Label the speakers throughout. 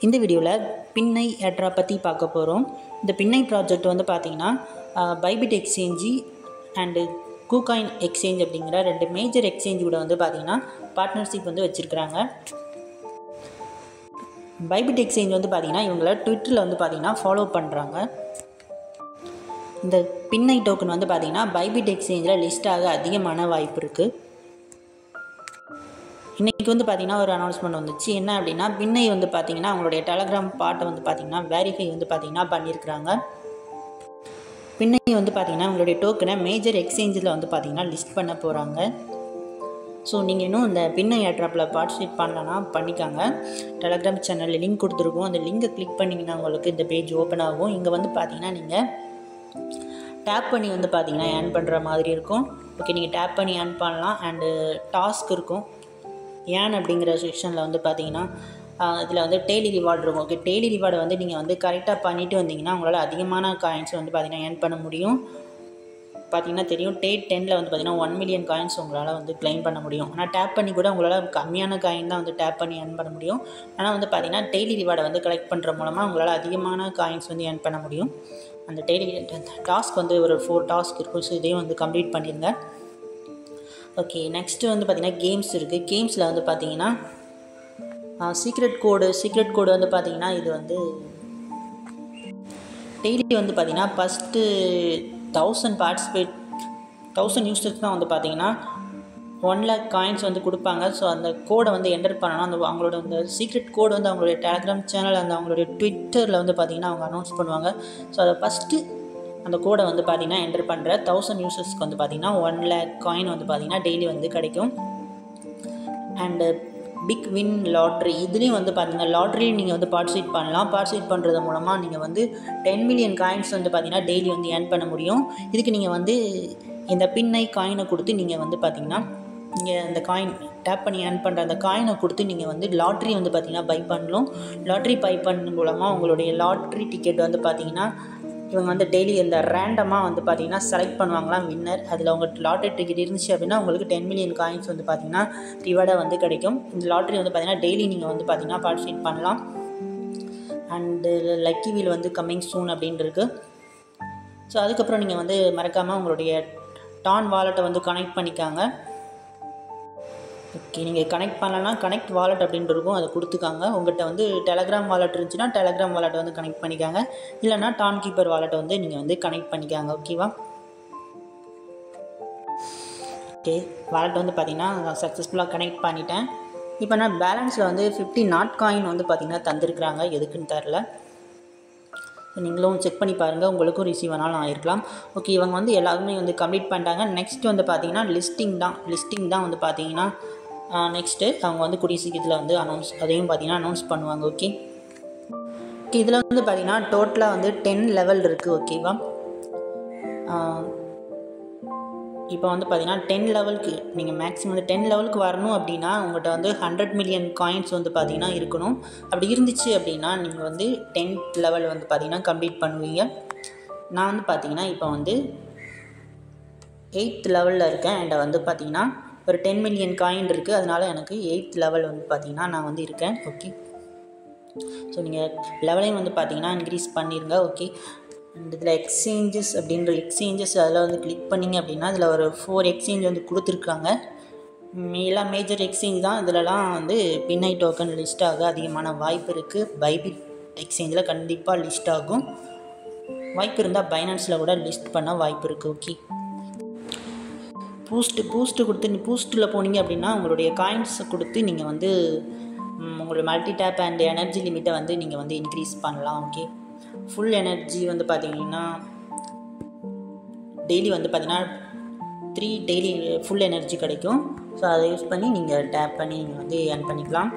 Speaker 1: இந்த வீடியோவில் பின்னை ஏட்ரா பற்றி பார்க்க போகிறோம். இந்த பின்னை ப்ராஜெக்ட் வந்து பார்த்திங்கன்னா Bybit exchange and KuCoin exchange அப்படிங்கிற 2 மேஜர் எக்ஸ்சேஞ்ச் கூட வந்து பார்த்திங்கன்னா பார்ட்னர்ஷிப் வந்து வச்சுருக்கிறாங்க. பைபிட் எக்ஸ்சேஞ்ச் வந்து பார்த்திங்கன்னா இவங்கள ட்விட்டரில் வந்து பார்த்திங்கன்னா ஃபாலோ பண்ணுறாங்க. இந்த பின்னை டோக்கன் வந்து பார்த்திங்கன்னா பைபிட் எக்ஸ்சேஞ்சில் லிஸ்ட் ஆக அதிகமான வாய்ப்பு இருக்குது. இன்றைக்கி வந்து பார்த்திங்கன்னா ஒரு அனௌன்ஸ்மெண்ட் வந்துச்சு. என்ன அப்படின்னா பின்னை வந்து பார்த்திங்கன்னா அவங்களுடைய டெலகிராம் பாட்டை வந்து பார்த்திங்கன்னா வெரிஃபை வந்து பார்த்திங்கன்னா பண்ணியிருக்கிறாங்க. பின்னை வந்து பார்த்திங்கன்னா அவங்களுடைய டோக்கனை மேஜர் எக்ஸ்சேஞ்சில் வந்து பார்த்திங்கன்னா லிஸ்ட் பண்ண போகிறாங்க. ஸோ நீங்கள் இன்னும் இந்த பின்னை ஏட்ராப்பில் பார்ட்டிசிபேட் பண்ணலன்னா பண்ணிக்காங்க. டெலகிராம் சேனலில் லிங்க் கொடுத்துருக்கோம். அந்த லிங்கை கிளிக் பண்ணிங்கன்னா உங்களுக்கு இந்த பேஜ் ஓப்பன் ஆகும். இங்கே வந்து பார்த்திங்கன்னா நீங்கள் டேப் பண்ணி வந்து பார்த்திங்கன்னா ஏர்ன் பண்ணுற மாதிரி இருக்கும். ஓகே, நீங்கள் டேப் பண்ணி ஏர்ன் பண்ணலாம். அண்டு டாஸ்க் இருக்கும். ஏன் அப்படிங்கிற செக்ஷனில் வந்து பார்த்திங்கன்னா இதில் வந்து டெய்லி ரிவார்டு இருக்கும். ஓகே, டெய்லி ரிவார்டை வந்து நீங்கள் வந்து கரெக்டாக பண்ணிவிட்டு வந்தீங்கன்னா உங்களால் அதிகமான காயின்ஸ் வந்து பார்த்திங்கன்னா ஏர்ன் பண்ண முடியும். பார்த்திங்கன்னா தெரியும், டே 10ல் வந்து பார்த்திங்கன்னா 1 மில்லியன் காயின்ஸ் உங்களால் வந்து கிளைம் பண்ண முடியும். ஆனால் டேப் பண்ணி கூட உங்களால் கம்மியான காயின் தான் வந்து டேப் பண்ணி ஏர்ன் பண்ண முடியும். ஆனால் வந்து பார்த்திங்கன்னா டெய்லி ரிவார்டை வந்து கலெக்ட் பண்ணுற மூலமாக உங்களால் அதிகமான காயின்ஸ் வந்து ஏர்ன் பண்ண முடியும். அந்த டெய்லி டாஸ்க் வந்து ஒரு 4 டாஸ்க் இருக்கும். ஸோ இதையும் வந்து கம்ப்ளீட் பண்ணிடுங்க. ஓகே, நெக்ஸ்ட்டு வந்து பார்த்திங்கன்னா கேம்ஸ் இருக்குது. கேம்ஸில் வந்து பார்த்திங்கன்னா சீக்ரெட் கோடு வந்து பார்த்திங்கன்னா இது வந்து டெய்லி வந்து பார்த்திங்கன்னா ஃபஸ்ட்டு 1000 யூசர்ஸ் தான் வந்து பார்த்திங்கன்னா 1 lakh காயின்ஸ் வந்து கொடுப்பாங்க. ஸோ அந்த கோடை வந்து என்டர் பண்ணணும். அவங்களோட அந்த சீக்ரெட் கோடு வந்து அவங்களுடைய டெலகிராம் சேனல் அவங்களுடைய ட்விட்டரில் வந்து பார்த்திங்கன்னா அவங்க அனௌன்ஸ் பண்ணுவாங்க. ஸோ அதை ஃபஸ்ட்டு அந்த கோடை வந்து பார்த்திங்கன்னா என்டர் பண்ணுற 1000 யூசர்ஸ்க்கு வந்து பார்த்திங்கன்னா 1 lakh காயின் வந்து பார்த்திங்கன்னா டெய்லி வந்து கிடைக்கும். அண்டு பிக் வின் லாட்ரி, இதுலேயும் வந்து பார்த்திங்கன்னா லாட்ரியும் நீங்கள் வந்து பார்ட்டிசிபேட் பண்ணலாம். பார்ட்டிசிபேட் பண்ணுறது மூலமாக நீங்கள் வந்து 10 மில்லியன் காயின்ஸ் வந்து பார்த்திங்கன்னா டெய்லி வந்து ஏர்ன் பண்ண முடியும். இதுக்கு நீங்கள் வந்து இந்த பின்னை காயினை கொடுத்து நீங்கள் வந்து பார்த்திங்கன்னா நீங்கள் அந்த காயின் டேப் பண்ணி ஏர்ன் பண்ணுற அந்த காயினை கொடுத்து நீங்கள் வந்து லாட்ரி வந்து பார்த்திங்கன்னா பை பண்ணலாம். லாட்ரி பை பண்ண மூலமாக உங்களுடைய லாட்ரி டிக்கெட் வந்து பார்த்திங்கன்னா இவங்க வந்து டெய்லி இந்த ரேண்டமாக வந்து பார்த்திங்கன்னா செலக்ட் பண்ணுவாங்களாம் வின்னர். அதில் உங்கள் லாட்ரி டிக்கெட் இருந்துச்சு அப்படின்னா உங்களுக்கு 10 மில்லியன் காயின்ஸ் வந்து பார்த்திங்கன்னா ரிவார்டாக வந்து கிடைக்கும். இந்த லாட்ரி வந்து பார்த்திங்கன்னா டெய்லி நீங்கள் வந்து பார்த்திங்கன்னா பார்ட்டிசிபேட் பண்ணலாம். அண்டு லக்கி வீல் வந்து கம்மிங் சூன் அப்படின்னு இருக்குது. ஸோ அதுக்கப்புறம் நீங்கள் வந்து மறக்காமல் உங்களுடைய டான் வாலெட்டை வந்து கனெக்ட் பண்ணிக்காங்க. ஓகே, நீங்கள் கனெக்ட் பண்ணலன்னா கனெக்ட் வாலெட் அப்படின்ட்டு இருக்கும், அதை கொடுத்துக்காங்க. உங்கள்கிட்ட வந்து டெலகிராம் வாலெட் இருந்துச்சுன்னா டெலகிராம் வாலெட்டை வந்து கனெக்ட் பண்ணிக்காங்க. இல்லைனா டான் கீப்பர் வாலெட்டை வந்து நீங்கள் வந்து கனெக்ட் பண்ணிக்காங்க. ஓகேவா? ஓகே, வாலெட் வந்து பார்த்திங்கன்னா சக்ஸஸ்ஃபுல்லாக கனெக்ட் பண்ணிட்டேன். இப்போ நான் பேலன்ஸில் வந்து 50 நாட் காயின் வந்து பார்த்திங்கன்னா தந்துருக்குறாங்க. எதுக்குன்னு தெரில, நீங்களும் செக் பண்ணி பாருங்கள். உங்களுக்கும் ரிசீவ் ஆனாலும் ஆகிருக்கலாம். ஓகே, இவங்க வந்து எல்லாருமே வந்து கம்ப்ளீட் பண்ணிட்டாங்க. நெக்ஸ்ட் வந்து பார்த்திங்கன்னா லிஸ்டிங் தான் வந்து பார்த்திங்கன்னா நெக்ஸ்ட்டு அவங்க வந்து கூடிய சீக்கிரத்தில் வந்து அதையும் பார்த்திங்கன்னா அனௌன்ஸ் பண்ணுவாங்க. ஓகே, இதில் வந்து பார்த்திங்கன்னா டோட்டலாக வந்து 10 லெவல் இருக்குது. ஓகேவா? இப்போ வந்து பார்த்திங்கன்னா 10 லெவலுக்கு நீங்கள் மேக்ஸிமம் வந்து 10 லெவலுக்கு வரணும் அப்படின்னா உங்கள்கிட்ட வந்து 100 மில்லியன் காயின்ஸ் வந்து பார்த்திங்கன்னா இருக்கணும். அப்படி இருந்துச்சு அப்படின்னா நீங்கள் வந்து 10th லெவல் வந்து பார்த்திங்கன்னா கம்ப்ளீட் பண்ணுவீங்க. நான் வந்து பார்த்திங்கன்னா இப்போ வந்து 8th லெவலில் இருக்கேன். என்கிட்ட வந்து பார்த்திங்கன்னா ஒரு 10 மில்லியன் காயின் இருக்குது. அதனால் எனக்கு 8th லெவல் வந்து பார்த்திங்கன்னா நான் வந்து இருக்கேன். ஓகே, ஸோ நீங்கள் லெவலையும் வந்து பார்த்திங்கன்னா இன்க்ரீஸ் பண்ணிடுங்க. ஓகே, அண்ட் இதில் எக்ஸ்சேஞ்சஸ் அதில் வந்து கிளிக் பண்ணிங்க அப்படின்னா இதில் ஒரு 4 எக்ஸ்சேஞ்ச் வந்து கொடுத்துருக்காங்க. எல்லாம் மேஜர் எக்ஸ்சேஞ்ச் தான். இதிலலாம் வந்து பின்னை டோக்கன் லிஸ்ட் ஆக அதிகமான வாய்ப்பு இருக்குது. பைபிட் எக்ஸ்சேஞ்சில் கண்டிப்பாக லிஸ்ட் ஆகும். வாய்ப்பு இருந்தால் பைனான்ஸில் கூட லிஸ்ட் பண்ண வாய்ப்பு இருக்குது. ஓகே, பூஸ்ட்டு கொடுத்து பூஸ்ட்டில் போனீங்க அப்படின்னா உங்களுடைய காயின்ஸை கொடுத்து நீங்கள் வந்து உங்களுடைய மல்டி டேப் அண்ட் எனர்ஜி லிமிட்டை வந்து நீங்கள் வந்து இன்க்ரீஸ் பண்ணலாம். ஓகே, ஃபுல் எனர்ஜி வந்து பார்த்திங்கன்னா டெய்லி வந்து பார்த்திங்கன்னா 3 டெய்லி ஃபுல் எனர்ஜி கிடைக்கும். ஸோ அதை யூஸ் பண்ணி நீங்கள் டேப் பண்ணி நீங்கள் வந்து ஏர்ன் பண்ணிக்கலாம்.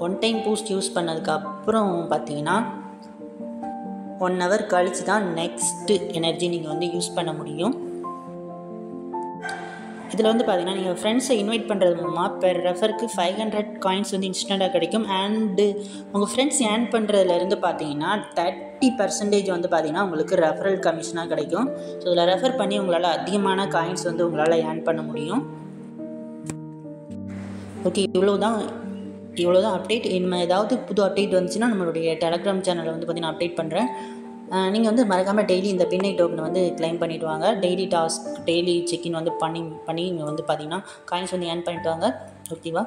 Speaker 1: 1 டைம் பூஸ்ட் யூஸ் பண்ணதுக்கப்புறம் பார்த்திங்கன்னா 1 hour கழித்து தான் நெக்ஸ்ட்டு எனர்ஜி நீங்கள் வந்து யூஸ் பண்ண முடியும். இதில் வந்து பார்த்திங்கன்னா நீங்கள் ஃப்ரெண்ட்ஸை இன்வைட் பண்ணுறது மூலமாக பெர் ரெஃபருக்கு 500 காயின்ஸ் வந்து இன்ஸ்டண்ட்டாக கிடைக்கும். அண்டு உங்கள் ஃப்ரெண்ட்ஸ் ஏர்ன் பண்ணுறதுலேருந்து பார்த்திங்கன்னா 30% வந்து பார்த்திங்கன்னா உங்களுக்கு ரெஃபரல் கமிஷனாக கிடைக்கும். ஸோ இதில் ரெஃபர் பண்ணி உங்களால் அதிகமான காயின்ஸ் வந்து உங்களால் ஏர்ன் பண்ண முடியும். ஓகே, இவ்வளோ தான் இவ்வளோ தான் அப்டேட். இனிமேல் ஏதாவது புது அப்டேட் வந்துச்சுன்னா நம்மளுடைய டெலகிராம் சேனலில் வந்து பார்த்திங்கன்னா அப்டேட் பண்ணுறேன். நீங்கள் வந்து மறக்காமல் டெய்லி இந்த பின்னை டோக்கனை வந்து கிளைம் பண்ணிவிட்டு வாங்க. டெய்லி டாஸ்க், டெய்லி செக்இன் வந்து பண்ணி இங்கே வந்து பார்த்திங்கன்னா காயின்ஸ் வந்து ஏர்ன் பண்ணிட்டு வாங்க. ஓகேவா?